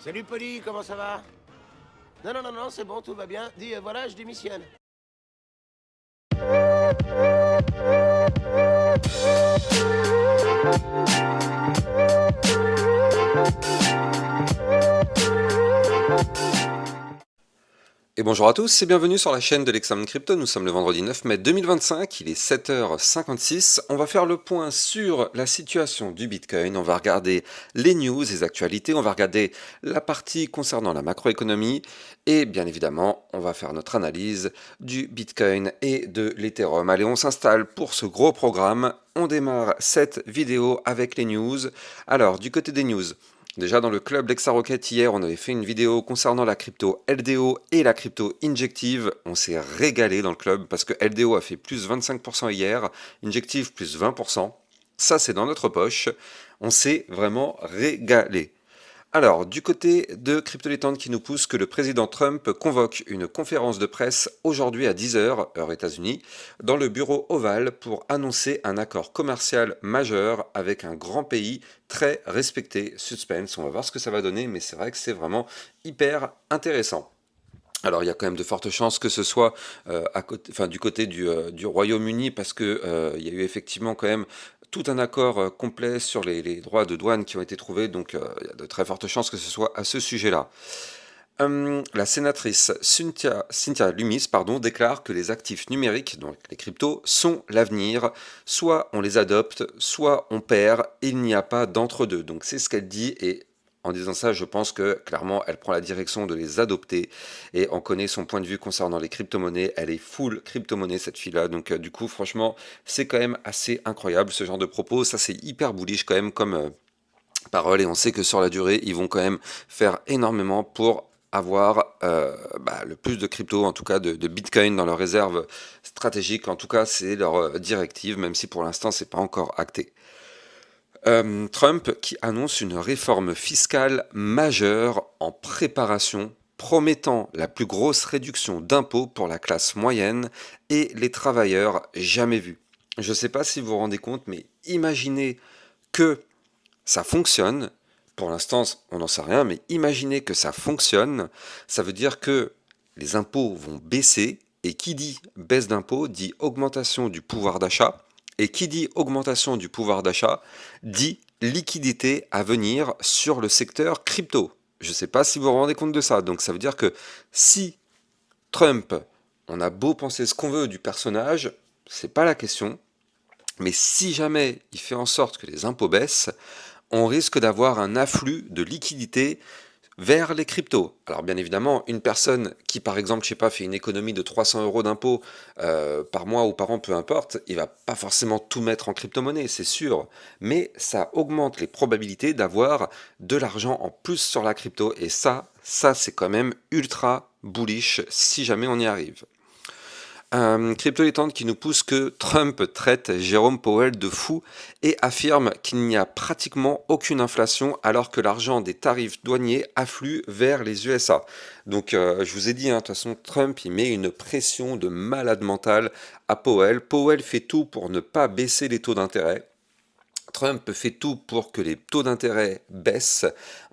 Salut Polly, comment ça va? Non, non, non, non, c'est bon, tout va bien. Dis, voilà, je démissionne. Et bonjour à tous et bienvenue sur la chaîne de l'Examen Crypto. Nous sommes le vendredi 9 mai 2025, il est 7h56. On va faire le point sur la situation du Bitcoin. On va regarder les news, les actualités, on va regarder la partie concernant la macroéconomie et bien évidemment, on va faire notre analyse du Bitcoin et de l'Ethereum. Allez, on s'installe pour ce gros programme. On démarre cette vidéo avec les news. Alors, du côté des news, déjà dans le club Lexarocket hier, on avait fait une vidéo concernant la crypto LDO et la crypto Injective. On s'est régalé dans le club parce que LDO a fait plus 25% hier, Injective plus 20%. Ça, c'est dans notre poche. On s'est vraiment régalé. Alors, du côté de Cryptolétante qui nous pousse que le président Trump convoque une conférence de presse aujourd'hui à 10h, heure États-Unis, dans le bureau ovale pour annoncer un accord commercial majeur avec un grand pays très respecté. Suspense, on va voir ce que ça va donner, mais c'est vrai que c'est vraiment hyper intéressant. Alors il y a quand même de fortes chances que ce soit du côté du Royaume-Uni parce que il y a eu effectivement quand même tout un accord complet sur les droits de douane qui ont été trouvés, donc il y a de très fortes chances que ce soit à ce sujet-là. La sénatrice Cynthia Lummis déclare que les actifs numériques, donc les cryptos, sont l'avenir. Soit on les adopte, soit on perd. Il n'y a pas d'entre-deux. Donc c'est ce qu'elle dit et en disant ça, je pense que clairement, elle prend la direction de les adopter et on connaît son point de vue concernant les crypto-monnaies. Elle est full crypto-monnaie, cette fille-là. Donc, du coup, franchement, c'est quand même assez incroyable ce genre de propos. Ça, c'est hyper bullish quand même comme parole et on sait que sur la durée, ils vont quand même faire énormément pour avoir le plus de crypto, en tout cas de Bitcoin dans leur réserve stratégique. En tout cas, c'est leur directive, même si pour l'instant, c'est pas encore acté. Trump qui annonce une réforme fiscale majeure en préparation, promettant la plus grosse réduction d'impôts pour la classe moyenne et les travailleurs jamais vus. Je ne sais pas si vous vous rendez compte, mais imaginez que ça fonctionne. Pour l'instant, on n'en sait rien, mais imaginez que ça fonctionne. Ça veut dire que les impôts vont baisser. Et qui dit baisse d'impôts dit augmentation du pouvoir d'achat. Et qui dit augmentation du pouvoir d'achat dit liquidité à venir sur le secteur crypto. Je ne sais pas si vous vous rendez compte de ça. Donc ça veut dire que si Trump, on a beau penser ce qu'on veut du personnage, c'est pas la question. Mais si jamais il fait en sorte que les impôts baissent, on risque d'avoir un afflux de liquidités vers les cryptos. Alors bien évidemment, une personne qui par exemple, je sais pas, fait une économie de 300 euros d'impôts par mois ou par an, peu importe, il va pas forcément tout mettre en crypto-monnaie, c'est sûr, mais ça augmente les probabilités d'avoir de l'argent en plus sur la crypto, et ça c'est quand même ultra bullish si jamais on y arrive. Crypto-détente qui nous pousse que Trump traite Jérôme Powell de fou et affirme qu'il n'y a pratiquement aucune inflation alors que l'argent des tarifs douaniers afflue vers les USA. Donc je vous ai dit, de toute façon Trump il met une pression de malade mental à Powell. Powell fait tout pour ne pas baisser les taux d'intérêt. Trump fait tout pour que les taux d'intérêt baissent.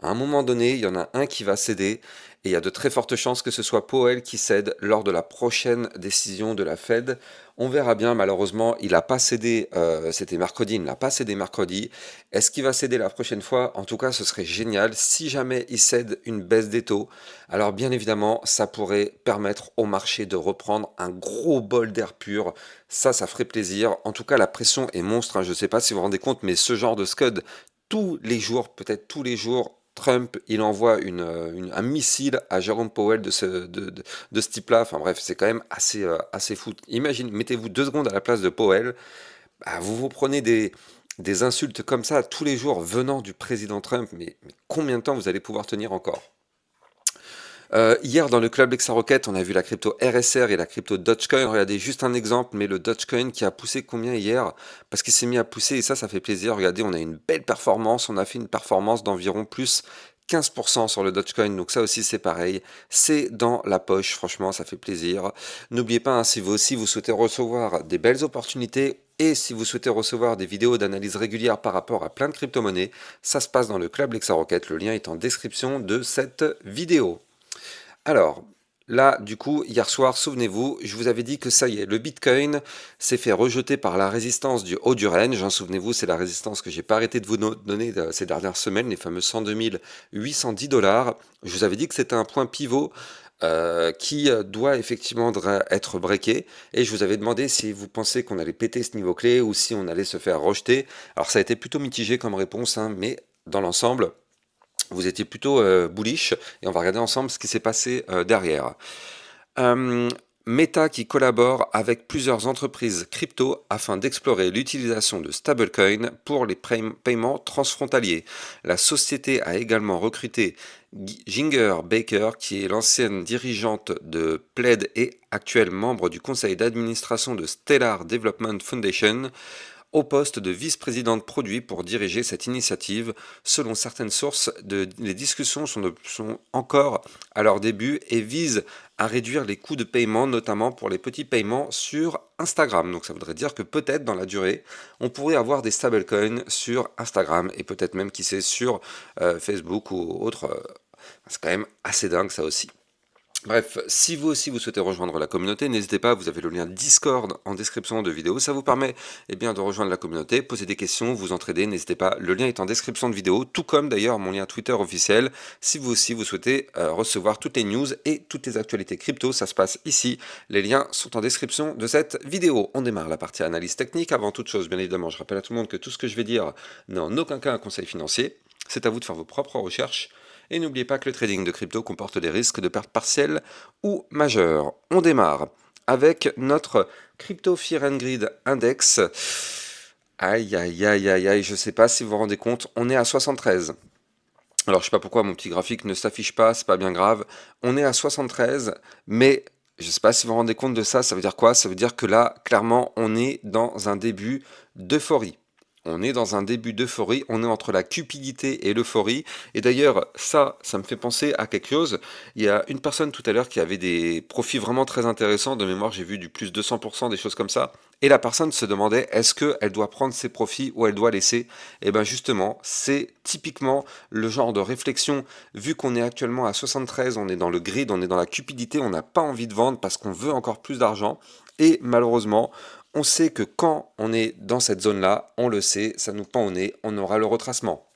À un moment donné, il y en a un qui va céder et il y a de très fortes chances que ce soit Powell qui cède lors de la prochaine décision de la Fed. On verra bien, malheureusement, il n'a pas cédé, c'était mercredi, il n'a pas cédé mercredi. Est-ce qu'il va céder la prochaine fois? En tout cas, ce serait génial si jamais il cède une baisse des taux. Alors bien évidemment, ça pourrait permettre au marché de reprendre un gros bol d'air pur. Ça ferait plaisir. En tout cas, la pression est monstre. Je ne sais pas si vous vous rendez compte, mais ce genre de scud, tous les jours, peut-être tous les jours, Trump, il envoie un missile à Jérôme Powell de ce type-là. Enfin bref, c'est quand même assez fou. Imagine, mettez-vous 2 secondes à la place de Powell. Bah, vous prenez des insultes comme ça tous les jours venant du président Trump. Mais combien de temps vous allez pouvoir tenir encore? Hier, dans le club Lexarocket, on a vu la crypto RSR et la crypto Dogecoin. Regardez, juste un exemple, mais le Dogecoin qui a poussé combien hier? Parce qu'il s'est mis à pousser et ça fait plaisir. Regardez, on a une belle performance. On a fait une performance d'environ plus 15% sur le Dogecoin, donc ça aussi c'est pareil, c'est dans la poche, franchement ça fait plaisir. N'oubliez pas, si vous aussi vous souhaitez recevoir des belles opportunités Et si vous souhaitez recevoir des vidéos d'analyse régulières par rapport à plein de crypto-monnaies, ça se passe dans le club LexaRocket. Le lien est en description de cette vidéo. Alors, là, du coup, hier soir, souvenez-vous, je vous avais dit que ça y est, le Bitcoin s'est fait rejeter par la résistance du haut du range. Hein, souvenez-vous, c'est la résistance que j'ai pas arrêté de vous donner ces dernières semaines, les fameux 102 810 $. Je vous avais dit que c'était un point pivot qui doit effectivement être breaké. Et je vous avais demandé si vous pensez qu'on allait péter ce niveau clé ou si on allait se faire rejeter. Alors, ça a été plutôt mitigé comme réponse, hein, mais dans l'ensemble, vous étiez plutôt bullish et on va regarder ensemble ce qui s'est passé derrière. Euh, Meta qui collabore avec plusieurs entreprises crypto afin d'explorer l'utilisation de stablecoins pour les paiements transfrontaliers. La société a également recruté Ginger Baker, qui est l'ancienne dirigeante de Plaid et actuelle membre du conseil d'administration de Stellar Development Foundation, au poste de vice-présidente produit pour diriger cette initiative. Selon certaines sources, les discussions sont encore à leur début et visent à réduire les coûts de paiement, notamment pour les petits paiements sur Instagram. Donc ça voudrait dire que peut-être dans la durée, on pourrait avoir des stablecoins sur Instagram et peut-être même, qui sait, sur Facebook ou autre. C'est quand même assez dingue ça aussi. Bref, si vous aussi vous souhaitez rejoindre la communauté, n'hésitez pas, vous avez le lien Discord en description de vidéo, ça vous permet de rejoindre la communauté, poser des questions, vous entraider, n'hésitez pas, le lien est en description de vidéo, tout comme d'ailleurs mon lien Twitter officiel, si vous aussi vous souhaitez recevoir toutes les news et toutes les actualités crypto, ça se passe ici, les liens sont en description de cette vidéo. On démarre la partie analyse technique. Avant toute chose, bien évidemment, je rappelle à tout le monde que tout ce que je vais dire n'est en aucun cas un conseil financier, c'est à vous de faire vos propres recherches. Et n'oubliez pas que le trading de crypto comporte des risques de perte partielle ou majeure. On démarre avec notre Crypto Fear and Greed Index. Aïe, aïe, aïe, aïe, aïe, je sais pas si vous vous rendez compte, on est à 73. Alors je sais pas pourquoi mon petit graphique ne s'affiche pas, c'est pas bien grave. On est à 73, mais je sais pas si vous vous rendez compte de ça, ça veut dire quoi? Ça veut dire que là, clairement, on est dans un début d'euphorie. On est dans un début d'euphorie, on est entre la cupidité et l'euphorie. Et d'ailleurs, ça me fait penser à quelque chose. Il y a une personne tout à l'heure qui avait des profits vraiment très intéressants. De mémoire, j'ai vu du plus de 200%, des choses comme ça. Et la personne se demandait, est-ce qu'elle doit prendre ses profits ou elle doit laisser? Et bien justement, c'est typiquement le genre de réflexion, vu qu'on est actuellement à 73, on est dans le grid, on est dans la cupidité, on n'a pas envie de vendre parce qu'on veut encore plus d'argent. Et malheureusement, on sait que quand on est dans cette zone-là, on le sait, ça nous pend au nez, on aura le retracement.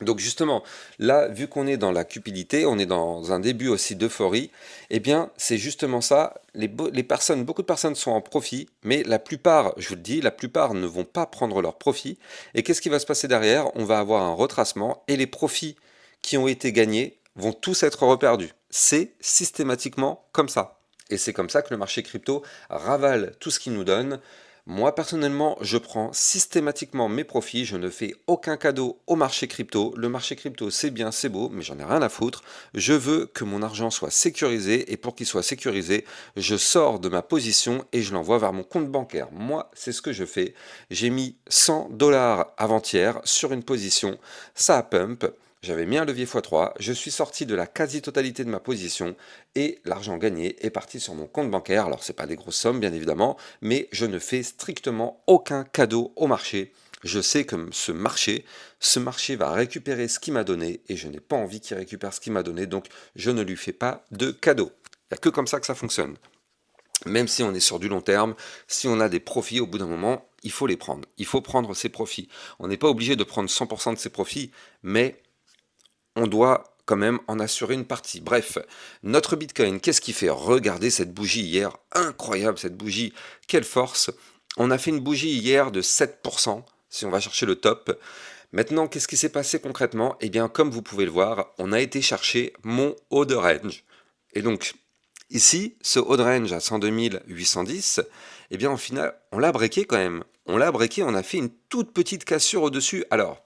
Donc justement, là, vu qu'on est dans la cupidité, on est dans un début aussi d'euphorie, eh bien, c'est justement ça. Beaucoup de personnes sont en profit, mais la plupart, je vous le dis, la plupart ne vont pas prendre leur profit. Et qu'est-ce qui va se passer derrière? On va avoir un retracement et les profits qui ont été gagnés vont tous être reperdus. C'est systématiquement comme ça. Et c'est comme ça que le marché crypto ravale tout ce qu'il nous donne. Moi, personnellement, je prends systématiquement mes profits, je ne fais aucun cadeau au marché crypto. Le marché crypto, c'est bien, c'est beau, mais j'en ai rien à foutre. Je veux que mon argent soit sécurisé, et pour qu'il soit sécurisé, je sors de ma position et je l'envoie vers mon compte bancaire. Moi, c'est ce que je fais. J'ai mis 100 $ avant-hier sur une position, ça a pump. J'avais mis un levier x3, je suis sorti de la quasi-totalité de ma position et l'argent gagné est parti sur mon compte bancaire. Alors c'est pas des grosses sommes bien évidemment, mais je ne fais strictement aucun cadeau au marché. Je sais que ce marché va récupérer ce qu'il m'a donné et je n'ai pas envie qu'il récupère ce qu'il m'a donné, donc je ne lui fais pas de cadeau. Il n'y a que comme ça que ça fonctionne. Même si on est sur du long terme, si on a des profits, au bout d'un moment, il faut les prendre. Il faut prendre ses profits. On n'est pas obligé de prendre 100% de ses profits, mais on doit quand même en assurer une partie. Bref, notre Bitcoin, qu'est-ce qui fait? Regardez cette bougie hier, incroyable cette bougie, quelle force. On a fait une bougie hier de 7%, si on va chercher le top. Maintenant, qu'est-ce qui s'est passé concrètement? Eh bien, comme vous pouvez le voir, on a été chercher mon haut de range. Et donc, ici, ce haut de range à 102 810, eh bien, au final, on l'a breaké quand même. On l'a breaké, on a fait une toute petite cassure au-dessus. Alors,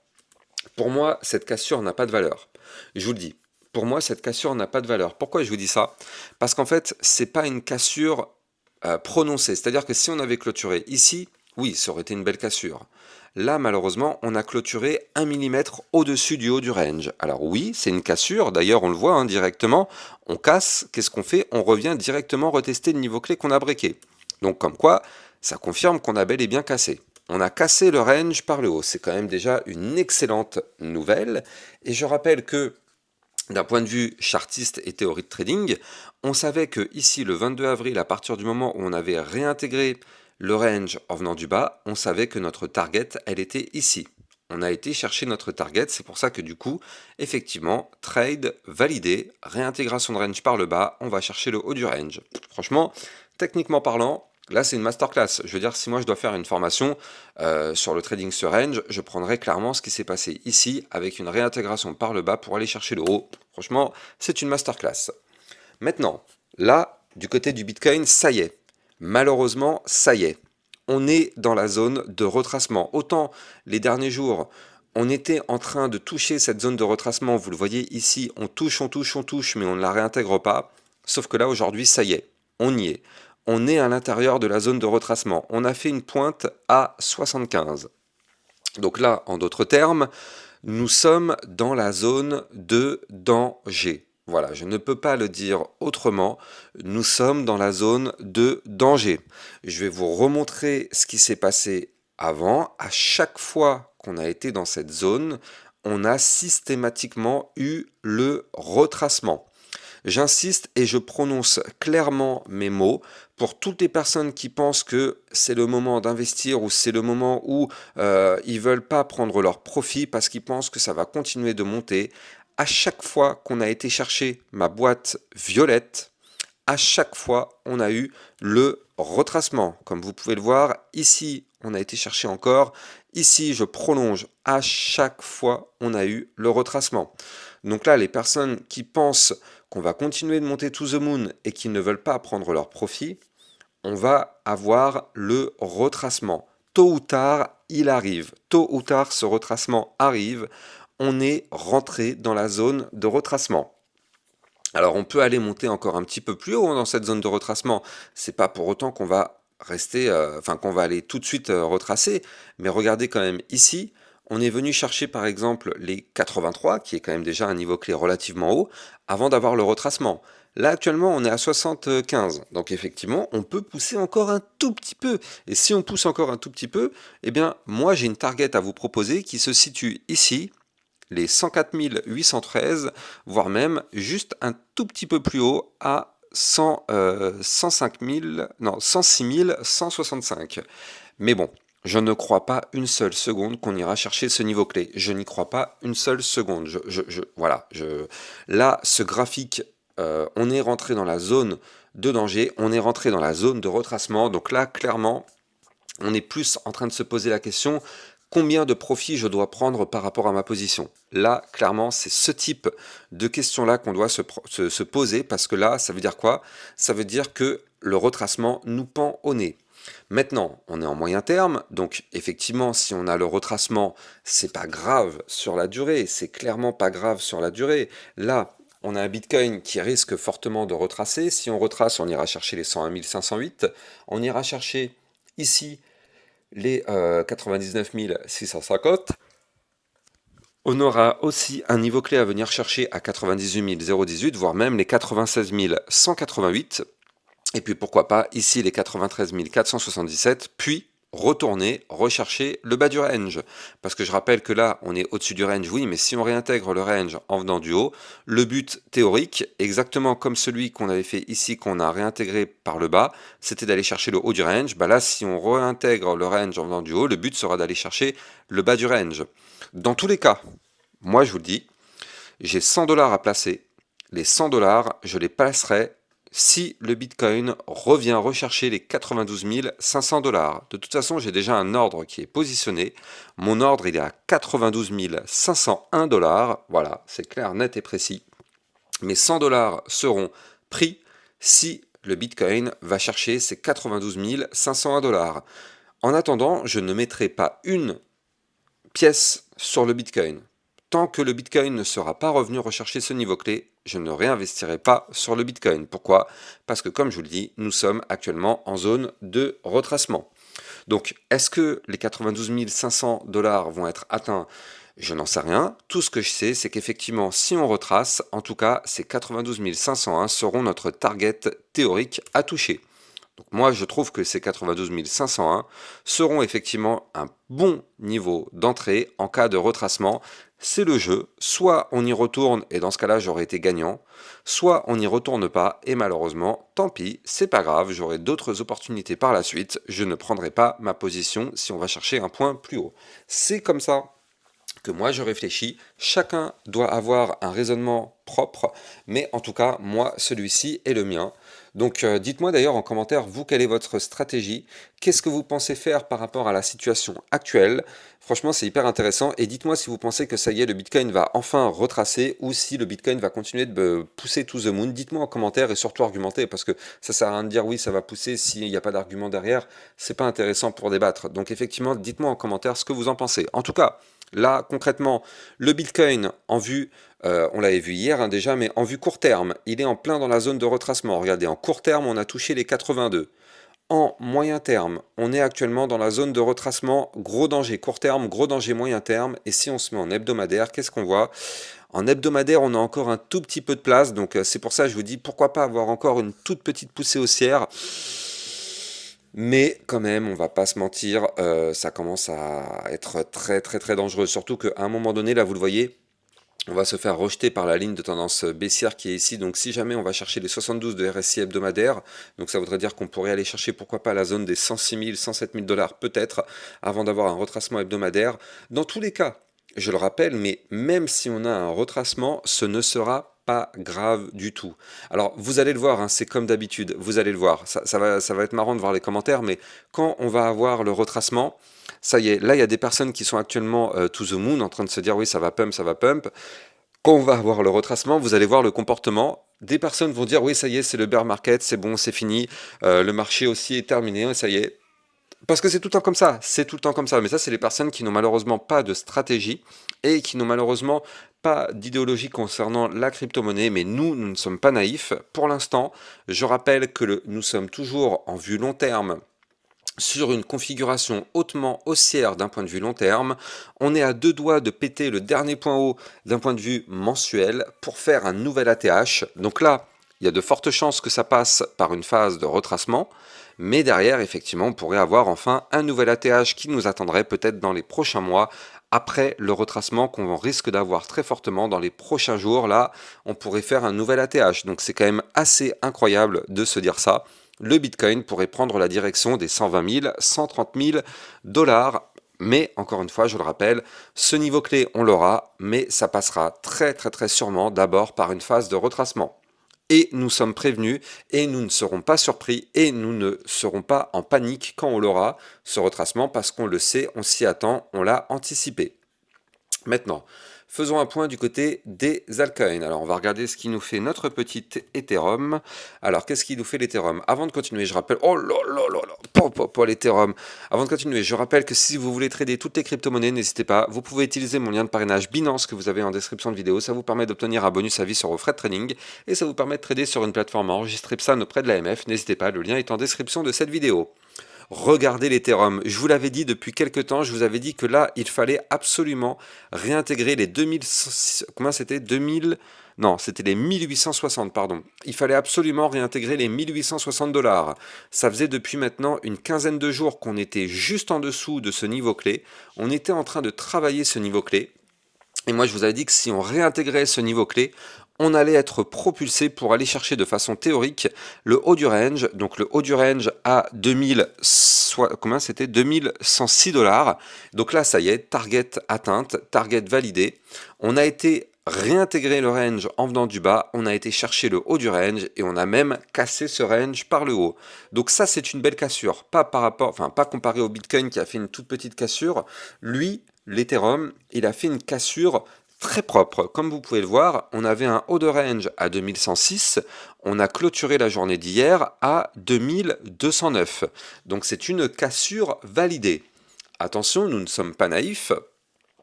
pour moi, cette cassure n'a pas de valeur. Je vous le dis, pour moi, cette cassure n'a pas de valeur. Pourquoi je vous dis ça? Parce qu'en fait, c'est pas une cassure prononcée. C'est-à-dire que si on avait clôturé ici, oui, ça aurait été une belle cassure. Là, malheureusement, on a clôturé 1 mm au-dessus du haut du range. Alors oui, c'est une cassure. D'ailleurs, on le voit directement. On casse. Qu'est-ce qu'on fait? On revient directement retester le niveau clé qu'on a breaké. Donc, comme quoi, ça confirme qu'on a bel et bien cassé. On a cassé le range par le haut. C'est quand même déjà une excellente nouvelle. Et je rappelle que d'un point de vue chartiste et théorie de trading, on savait que ici, le 22 avril, à partir du moment où on avait réintégré le range en venant du bas, on savait que notre target, elle était ici. On a été chercher notre target, c'est pour ça que du coup, effectivement, trade validé, réintégration de range par le bas, on va chercher le haut du range. Franchement, techniquement parlant, là c'est une masterclass. Je veux dire, si moi je dois faire une formation sur le trading sur range, je prendrai clairement ce qui s'est passé ici avec une réintégration par le bas pour aller chercher le haut. Franchement, c'est une masterclass. Maintenant, là, du côté du Bitcoin, ça y est. Malheureusement, ça y est. On est dans la zone de retracement. Autant les derniers jours, on était en train de toucher cette zone de retracement. Vous le voyez ici, on touche, on touche, on touche, mais on ne la réintègre pas. Sauf que là, aujourd'hui, ça y est. On y est. On est à l'intérieur de la zone de retracement. On a fait une pointe à 75. Donc là, en d'autres termes, nous sommes dans la zone de danger. Voilà, je ne peux pas le dire autrement. Nous sommes dans la zone de danger. Je vais vous remontrer ce qui s'est passé avant. À chaque fois qu'on a été dans cette zone, on a systématiquement eu le retracement. J'insiste et je prononce clairement mes mots pour toutes les personnes qui pensent que c'est le moment d'investir ou c'est le moment où ils veulent pas prendre leur profit parce qu'ils pensent que ça va continuer de monter. À chaque fois qu'on a été chercher ma boîte violette, à chaque fois on a eu le retracement. Comme vous pouvez le voir, ici on a été chercher encore, ici je prolonge, à chaque fois on a eu le retracement. Donc là, les personnes qui pensent qu'on va continuer de monter to the moon et qui ne veulent pas prendre leur profit, on va avoir le retracement. Tôt ou tard, il arrive. Tôt ou tard, ce retracement arrive. On est rentré dans la zone de retracement. Alors, on peut aller monter encore un petit peu plus haut dans cette zone de retracement. C'est pas pour autant qu'on va rester, qu'on va aller tout de suite retracer. Mais regardez quand même ici, on est venu chercher par exemple les 83, qui est quand même déjà un niveau clé relativement haut, avant d'avoir le retracement. Là actuellement on est à 75, donc effectivement on peut pousser encore un tout petit peu. Et si on pousse encore un tout petit peu, eh bien moi j'ai une target à vous proposer qui se situe ici, les 104 813, voire même juste un tout petit peu plus haut à 105 000, non, 106 165. Mais bon, je ne crois pas une seule seconde qu'on ira chercher ce niveau clé. Je n'y crois pas une seule seconde. Là, ce graphique, on est rentré dans la zone de danger, on est rentré dans la zone de retracement. Donc là, clairement, on est plus en train de se poser la question, combien de profit je dois prendre par rapport à ma position? Là, clairement, c'est ce type de question-là qu'on doit se poser, parce que là, ça veut dire quoi? Ça veut dire que le retracement nous pend au nez. Maintenant, on est en moyen terme, donc effectivement, si on a le retracement, c'est pas grave sur la durée, c'est clairement pas grave sur la durée. Là, on a un Bitcoin qui risque fortement de retracer. Si on retrace, on ira chercher les 101 508, on ira chercher ici les 99 650. On aura aussi un niveau clé à venir chercher à 98 018, voire même les 96 188. Et puis pourquoi pas ici les 93 477, puis retourner, rechercher le bas du range. Parce que je rappelle que là, on est au-dessus du range, oui, mais si on réintègre le range en venant du haut, le but théorique, exactement comme celui qu'on avait fait ici, qu'on a réintégré par le bas, c'était d'aller chercher le haut du range. Bah là, si on réintègre le range en venant du haut, le but sera d'aller chercher le bas du range. Dans tous les cas, moi je vous le dis, j'ai 100 $ à placer. Les 100 $, je les placerai si le Bitcoin revient rechercher les 92 500 $. De toute façon, j'ai déjà un ordre qui est positionné. Mon ordre, il est à 92 501 $. Voilà, c'est clair, net et précis. Mes 100 $ seront pris si le Bitcoin va chercher ces 92 501 $. En attendant, je ne mettrai pas une pièce sur le Bitcoin. Tant que le Bitcoin ne sera pas revenu rechercher ce niveau clé, je ne réinvestirai pas sur le Bitcoin. Pourquoi? Parce que comme je vous le dis, nous sommes actuellement en zone de retracement. Donc, est-ce que les 92 500 $ vont être atteints? Je n'en sais rien. Tout ce que je sais, c'est qu'effectivement, si on retrace, en tout cas, ces 92 501 seront notre target théorique à toucher. Donc moi, je trouve que ces 92 501 seront effectivement un bon niveau d'entrée en cas de retracement. C'est le jeu, soit on y retourne et dans ce cas-là, j'aurais été gagnant, soit on n'y retourne pas et malheureusement, tant pis, c'est pas grave, j'aurai d'autres opportunités par la suite, je ne prendrai pas ma position si on va chercher un point plus haut. C'est comme ça que moi je réfléchis, chacun doit avoir un raisonnement propre, mais en tout cas, moi, celui-ci est le mien. Donc dites-moi d'ailleurs en commentaire, vous, quelle est votre stratégie? Qu'est-ce que vous pensez faire par rapport à la situation actuelle? Franchement, c'est hyper intéressant. Et dites-moi si vous pensez que ça y est, le Bitcoin va enfin retracer ou si le Bitcoin va continuer de pousser to the moon. Dites-moi en commentaire et surtout argumentez parce que ça sert à rien de dire oui, ça va pousser s'il n'y a pas d'argument derrière. C'est pas intéressant pour débattre. Donc effectivement, dites-moi en commentaire ce que vous en pensez. En tout cas, là, concrètement, le Bitcoin en vue, on l'avait vu hier hein, déjà, mais en vue court terme, il est en plein dans la zone de retracement. Regardez, en court terme, on a touché les 82. En moyen terme, on est actuellement dans la zone de retracement, gros danger court terme, gros danger moyen terme. Et si on se met en hebdomadaire, qu'est-ce qu'on voit? En hebdomadaire, on a encore un tout petit peu de place, donc c'est pour ça que je vous dis pourquoi pas avoir encore une toute petite poussée haussière. Mais quand même, on va pas se mentir, ça commence à être très très très dangereux. Surtout qu'à un moment donné, là vous le voyez, on va se faire rejeter par la ligne de tendance baissière qui est ici. Donc si jamais on va chercher les 72 de RSI hebdomadaire, donc ça voudrait dire qu'on pourrait aller chercher pourquoi pas la zone des 106 000, 107 000 dollars peut-être, avant d'avoir un retracement hebdomadaire. Dans tous les cas, je le rappelle, mais même si on a un retracement, ce ne sera pas grave du tout. Alors vous allez le voir, hein, c'est comme d'habitude, vous allez le voir, ça va être marrant de voir les commentaires, mais quand on va avoir le retracement, ça y est, là il y a des personnes qui sont actuellement to the moon en train de se dire oui ça va pump, ça va pump. Quand on va avoir le retracement, vous allez voir le comportement. Des personnes vont dire oui ça y est c'est le bear market, c'est bon, c'est fini, le marché aussi est terminé, ça y est. Parce que c'est tout le temps comme ça, c'est tout le temps comme ça. Mais ça, c'est les personnes qui n'ont malheureusement pas de stratégie et qui n'ont malheureusement pas d'idéologie concernant la crypto-monnaie. Mais nous ne sommes pas naïfs. Pour l'instant, je rappelle que nous sommes toujours en vue long terme sur une configuration hautement haussière d'un point de vue long terme. On est à deux doigts de péter le dernier point haut d'un point de vue mensuel pour faire un nouvel ATH. Donc là, il y a de fortes chances que ça passe par une phase de retracement. Mais derrière, effectivement, on pourrait avoir enfin un nouvel ATH qui nous attendrait peut-être dans les prochains mois, après le retracement qu'on risque d'avoir très fortement dans les prochains jours. Là, on pourrait faire un nouvel ATH. Donc c'est quand même assez incroyable de se dire ça. Le Bitcoin pourrait prendre la direction des 120 000, 130 000 dollars. Mais encore une fois, je le rappelle, ce niveau clé, on l'aura, mais ça passera très très très sûrement d'abord par une phase de retracement. Et nous sommes prévenus et nous ne serons pas surpris et nous ne serons pas en panique quand on l'aura, ce retracement, parce qu'on le sait, on s'y attend, on l'a anticipé. Maintenant, faisons un point du côté des altcoins. Alors, on va regarder ce qui nous fait notre petite Ethereum. Alors, qu'est-ce qui nous fait l'Ethereum? Avant de continuer, je rappelle... Oh là là là là, pour l'Ethereum. Avant de continuer, je rappelle que si vous voulez trader toutes les crypto-monnaies, n'hésitez pas. Vous pouvez utiliser mon lien de parrainage Binance que vous avez en description de vidéo. Ça vous permet d'obtenir un bonus à vie sur vos frais de trading. Et ça vous permet de trader sur une plateforme enregistrée PSAN auprès de l'AMF. N'hésitez pas, le lien est en description de cette vidéo. Regardez l'Ethereum. Je vous l'avais dit depuis quelques temps, je vous avais dit que là, il fallait absolument réintégrer les 2000... Comment c'était 2000... Non, c'était les 1860, pardon. Il fallait absolument réintégrer les 1860 dollars. Ça faisait depuis maintenant une quinzaine de jours qu'on était juste en dessous de ce niveau clé. On était en train de travailler ce niveau clé. Et moi, je vous avais dit que si on réintégrait ce niveau clé, on allait être propulsé pour aller chercher de façon théorique le haut du range. Donc le haut du range à 2106 dollars. Donc là, ça y est, target atteinte, target validé. On a été réintégrer le range en venant du bas, on a été chercher le haut du range et on a même cassé ce range par le haut. Donc ça, c'est une belle cassure, pas comparé au Bitcoin qui a fait une toute petite cassure. Lui, l'Ethereum, il a fait une cassure très propre. Comme vous pouvez le voir, on avait un haut de range à 2106, on a clôturé la journée d'hier à 2209. Donc c'est une cassure validée. Attention, nous ne sommes pas naïfs.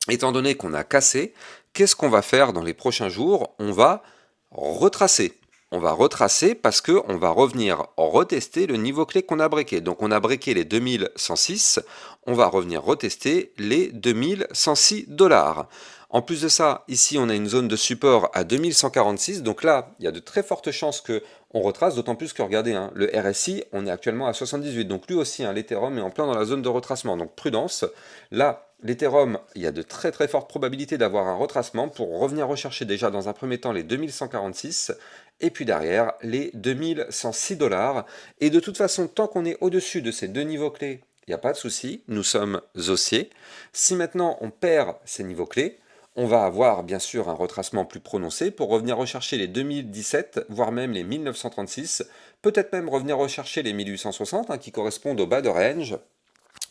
Étant donné qu'on a cassé, qu'est-ce qu'on va faire dans les prochains jours? On va retracer. On va retracer parce qu'on va revenir retester le niveau clé qu'on a breaké. Donc on a breaké les 2106, on va revenir retester les 2106 dollars. En plus de ça, ici on a une zone de support à 2146, donc là il y a de très fortes chances que on retrace, d'autant plus que regardez, hein, le RSI, on est actuellement à 78, donc lui aussi, hein, l'Ethereum est en plein dans la zone de retracement, donc prudence. Là, l'Ethereum, il y a de très très fortes probabilités d'avoir un retracement pour revenir rechercher déjà dans un premier temps les 2146, et puis derrière les 2106 $. Et de toute façon, tant qu'on est au-dessus de ces deux niveaux clés, il n'y a pas de souci, nous sommes haussiers. Si maintenant on perd ces niveaux clés, on va avoir bien sûr un retracement plus prononcé pour revenir rechercher les 2017, voire même les 1936, peut-être même revenir rechercher les 1860 hein, qui correspondent au bas de range.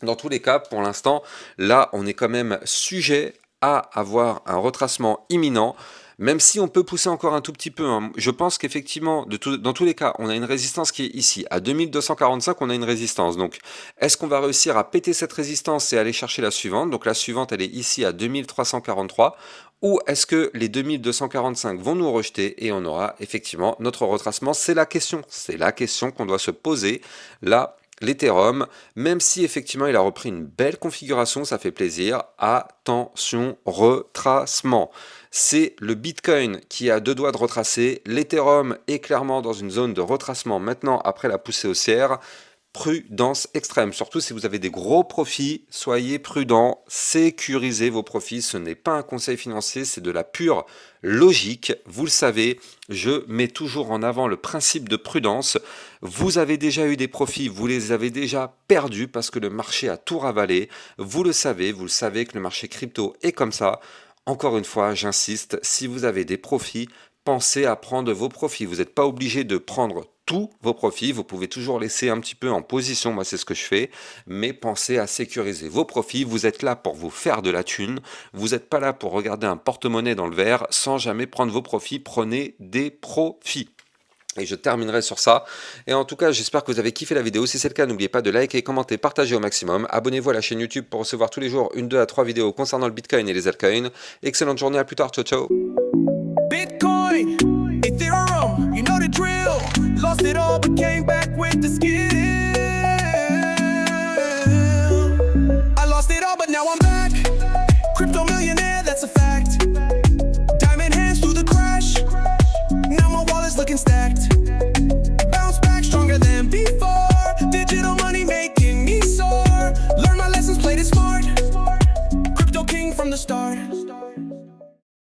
Dans tous les cas, pour l'instant, là, on est quand même sujet à avoir un retracement imminent, même si on peut pousser encore un tout petit peu. Hein. Je pense qu'effectivement, dans tous les cas, on a une résistance qui est ici. À 2245, on a une résistance. Donc, est-ce qu'on va réussir à péter cette résistance et aller chercher la suivante? Donc, la suivante, elle est ici à 2343. Ou est-ce que les 2245 vont nous rejeter et on aura effectivement notre retracement? C'est la question. C'est la question qu'on doit se poser là. L'Ethereum, même si effectivement il a repris une belle configuration, ça fait plaisir, attention, retracement. C'est le Bitcoin qui a deux doigts de retracer, l'Ethereum est clairement dans une zone de retracement maintenant après la poussée haussière. Prudence extrême, surtout si vous avez des gros profits, soyez prudents, sécurisez vos profits, ce n'est pas un conseil financier, c'est de la pure logique, vous le savez, je mets toujours en avant le principe de prudence, vous avez déjà eu des profits, vous les avez déjà perdus parce que le marché a tout ravalé, vous le savez que le marché crypto est comme ça, encore une fois, j'insiste, si vous avez des profits, pensez à prendre vos profits, vous n'êtes pas obligé de prendre tous vos profits, vous pouvez toujours laisser un petit peu en position, moi c'est ce que je fais, mais pensez à sécuriser vos profits, vous êtes là pour vous faire de la thune, vous n'êtes pas là pour regarder un porte-monnaie dans le verre sans jamais prendre vos profits, prenez des profits. Et je terminerai sur ça. Et en tout cas, j'espère que vous avez kiffé la vidéo. Si c'est le cas, n'oubliez pas de liker, commenter, partager au maximum. Abonnez-vous à la chaîne YouTube pour recevoir tous les jours 1, 2 à 3 vidéos concernant le Bitcoin et les altcoins. Excellente journée, à plus tard, ciao ciao. Bitcoin, Ethereum, you know the drill. Lost it all but came back with the skill.